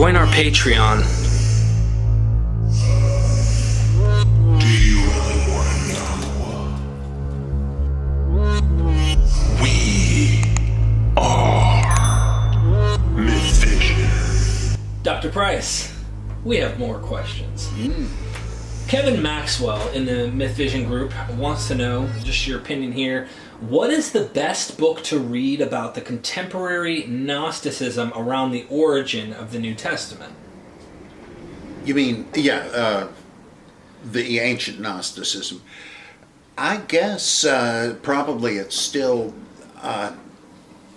Join our Patreon. Do you really want to know? We are Myth Vision. Dr. Price, we have more questions. Kevin Maxwell in the Myth Vision group wants to know, just your opinion here, what is the best book to read about the contemporary Gnosticism around the origin of the New Testament? You mean, the ancient Gnosticism. I guess probably it's still, I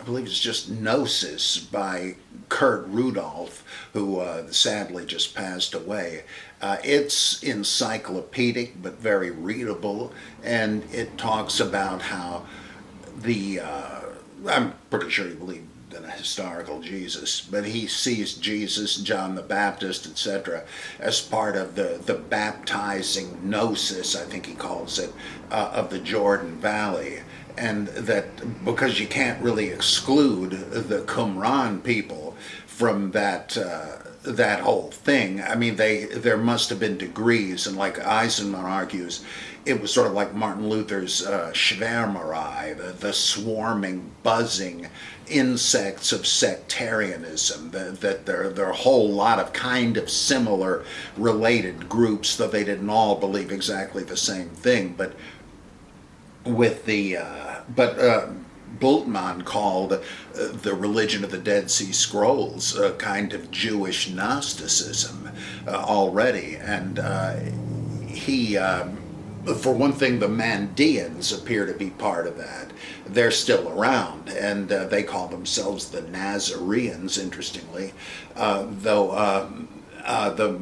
believe it's just Gnosis by Kurt Rudolph, who sadly just passed away. It's encyclopedic but very readable, and it talks about how I'm pretty sure he believed in a historical Jesus, but he sees Jesus, John the Baptist, etc., as part of the baptizing gnosis, I think he calls it, of the Jordan Valley. And that because you can't really exclude the Qumran people from that whole thing. I mean, there must have been degrees, and like Eisenman argues, it was sort of like Martin Luther's Schwärmerei, the swarming, buzzing insects of sectarianism, that there are a whole lot of kind of similar related groups, though they didn't all believe exactly the same thing. But with Bultmann called the religion of the Dead Sea Scrolls a kind of Jewish Gnosticism already, and he. For one thing, the Mandeans appear to be part of that. They're still around, and they call themselves the Nazareans, interestingly, though the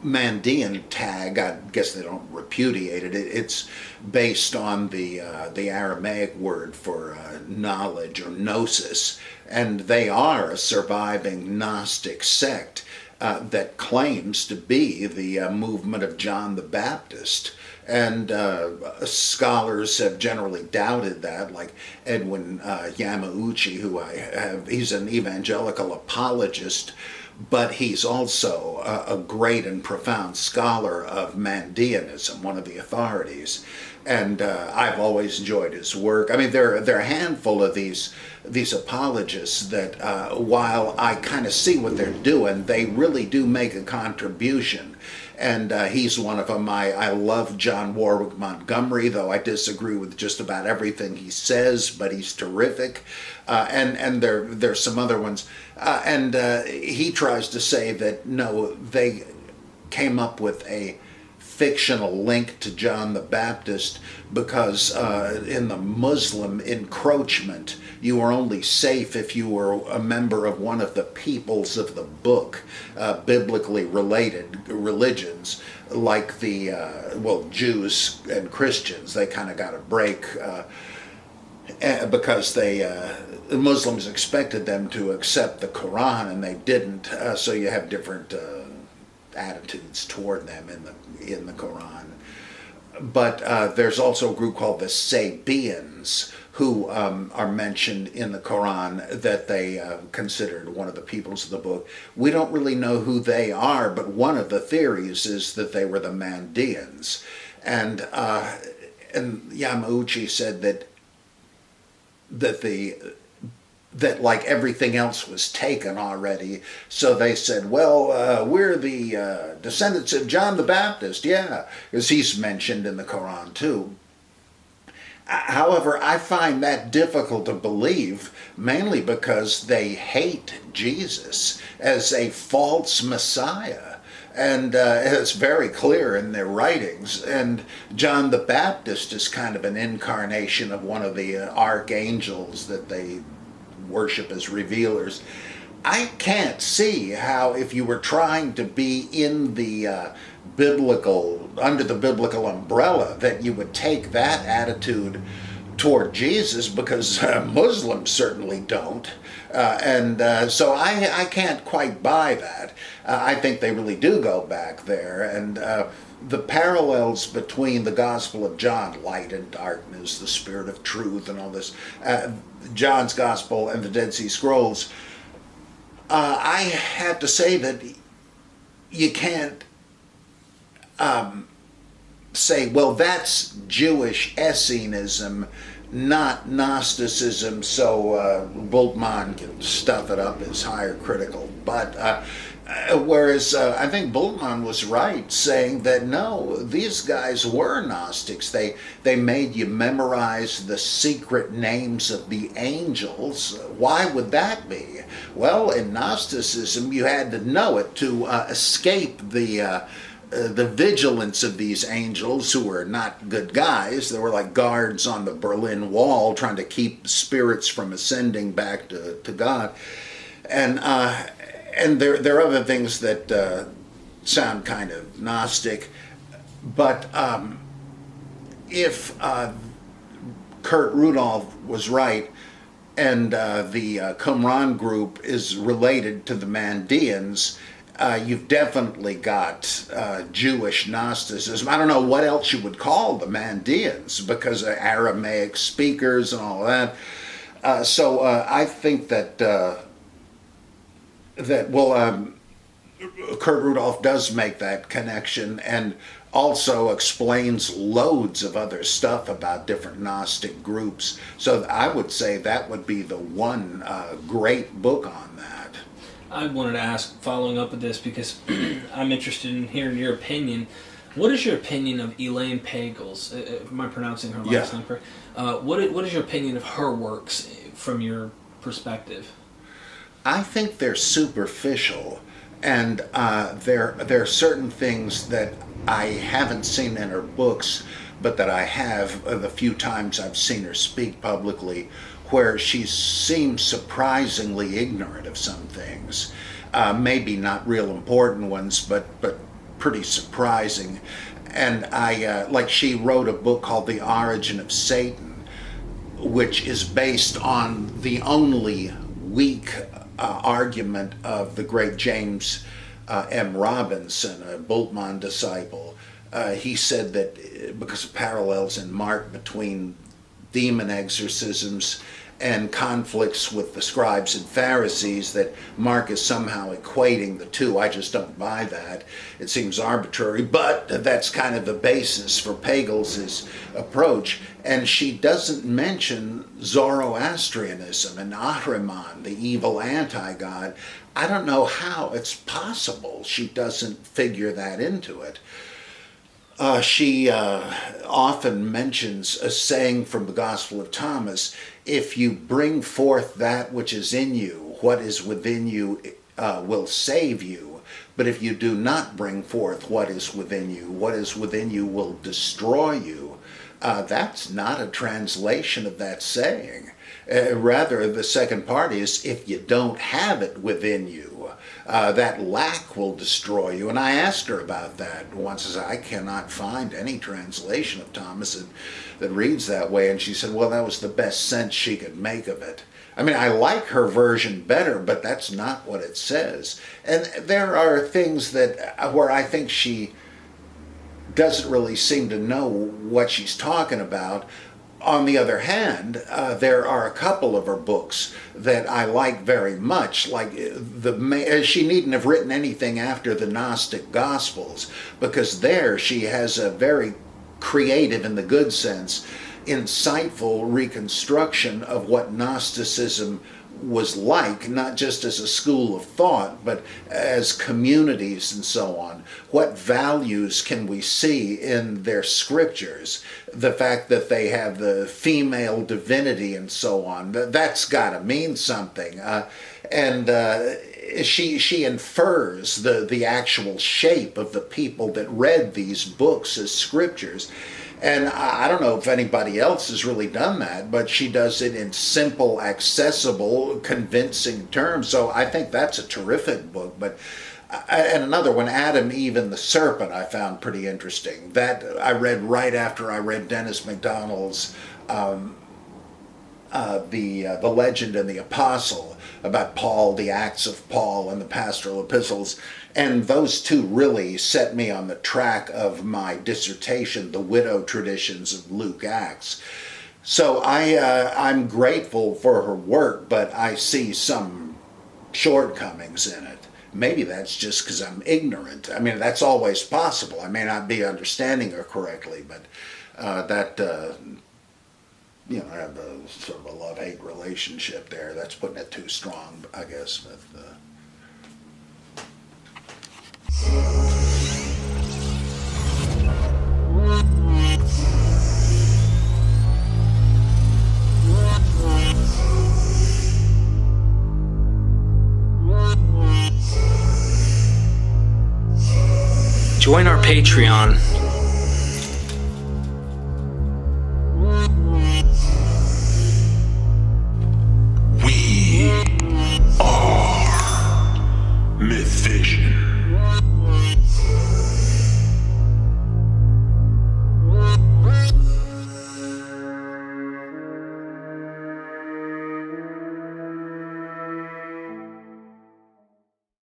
Mandean tag, I guess they don't repudiate it. It's based on the Aramaic word for knowledge, or gnosis, and they are a surviving Gnostic sect that claims to be the movement of John the Baptist. And scholars have generally doubted that, like Edwin Yamauchi, who he's an evangelical apologist, but he's also a great and profound scholar of Mandeanism, one of the authorities. And I've always enjoyed his work. I mean, there are a handful of these apologists that, while I kind of see what they're doing, they really do make a contribution. And he's one of them. I love John Warwick Montgomery, though I disagree with just about everything he says, but he's terrific. And there's some other ones. And he tries to say that, no, they came up with a fictional link to John the Baptist because in the Muslim encroachment, you were only safe if you were a member of one of the peoples of the book, biblically related religions, like the, Jews and Christians. They kind of got a break because the Muslims expected them to accept the Quran, and they didn't, so you have different attitudes toward them in the Quran. But there's also a group called the Sabians, who are mentioned in the Quran, that they considered one of the peoples of the book. We don't really know who they are, but one of the theories is that they were the Mandeans. And Yamauchi said that like everything else was taken already, so they said, well, we're the descendants of John the Baptist, because he's mentioned in the Quran too. However, I find that difficult to believe, mainly because they hate Jesus as a false Messiah. And it's very clear in their writings. And John the Baptist is kind of an incarnation of one of the archangels that they worship as revealers. I can't see how, if you were trying to be in the under the biblical umbrella, that you would take that attitude toward Jesus, because Muslims certainly don't. So I can't quite buy that. I think they really do go back there. And the parallels between the Gospel of John, light and darkness, the Spirit of truth, and all this, John's Gospel and the Dead Sea Scrolls, I have to say that you can't say, well, that's Jewish Essenism, not Gnosticism, so Bultmann can stuff it up as higher critical. But whereas I think Bultmann was right saying that no, these guys were Gnostics. They made you memorize the secret names of the angels. Why would that be? Well, in Gnosticism, you had to know it to escape the vigilance of these angels, who were not good guys. They were like guards on the Berlin Wall trying to keep spirits from ascending back to God. And there are other things that sound kind of Gnostic. But if Kurt Rudolph was right, and the Qumran group is related to the Mandeans, you've definitely got Jewish Gnosticism. I don't know what else you would call the Mandeans, because of Aramaic speakers and all that. So I think that Kurt Rudolph does make that connection, and also explains loads of other stuff about different Gnostic groups. So I would say that would be the one great book on that. I wanted to ask, following up with this, because I'm interested in hearing your opinion. What is your opinion of Elaine Pagels? Am I pronouncing her last name correct? What is your opinion of her works from your perspective? I think they're superficial, and there are certain things that I haven't seen in her books, but that I have the few times I've seen her speak publicly, where she seems surprisingly ignorant of some things. Maybe not real important ones, but pretty surprising. And like she wrote a book called The Origin of Satan, which is based on the only weak argument of the great James M. Robinson, a Bultmann disciple. He said that because of parallels in Mark between demon exorcisms and conflicts with the scribes and Pharisees, that Mark is somehow equating the two. I just don't buy that. It seems arbitrary, but that's kind of the basis for Pagels' approach. And she doesn't mention Zoroastrianism and Ahriman, the evil anti-god. I don't know how it's possible she doesn't figure that into it. She often mentions a saying from the Gospel of Thomas: if you bring forth that which is in you, what is within you will save you. But if you do not bring forth what is within you, what is within you will destroy you. That's not a translation of that saying. Rather, the second part is, if you don't have it within you, that lack will destroy you. And I asked her about that once. I cannot find any translation of Thomas that reads that way. And she said, well, that was the best sense she could make of it. I mean, I like her version better, but that's not what it says. And there are things that where I think she doesn't really seem to know what she's talking about. On the other hand, there are a couple of her books that I like very much. Like she needn't have written anything after the Gnostic Gospels, because there she has a very creative, in the good sense, insightful reconstruction of what Gnosticism was like, not just as a school of thought, but as communities and so on. What values can we see in their scriptures? The fact that they have the female divinity and so on, that's got to mean something. She infers the actual shape of the people that read these books as scriptures. And I don't know if anybody else has really done that, but she does it in simple, accessible, convincing terms. So I think that's a terrific book. But and another one, Adam, Eve, and the Serpent, I found pretty interesting. That I read right after I read Dennis MacDonald's The Legend and the Apostle, about Paul, the Acts of Paul, and the Pastoral Epistles. And those two really set me on the track of my dissertation, The Widow Traditions of Luke Acts. So I'm grateful for her work, but I see some shortcomings in it. Maybe that's just because I'm ignorant. I mean, that's always possible. I may not be understanding her correctly, but I have a sort of a love-hate relationship there. That's putting it too strong, I guess. But, Join our Patreon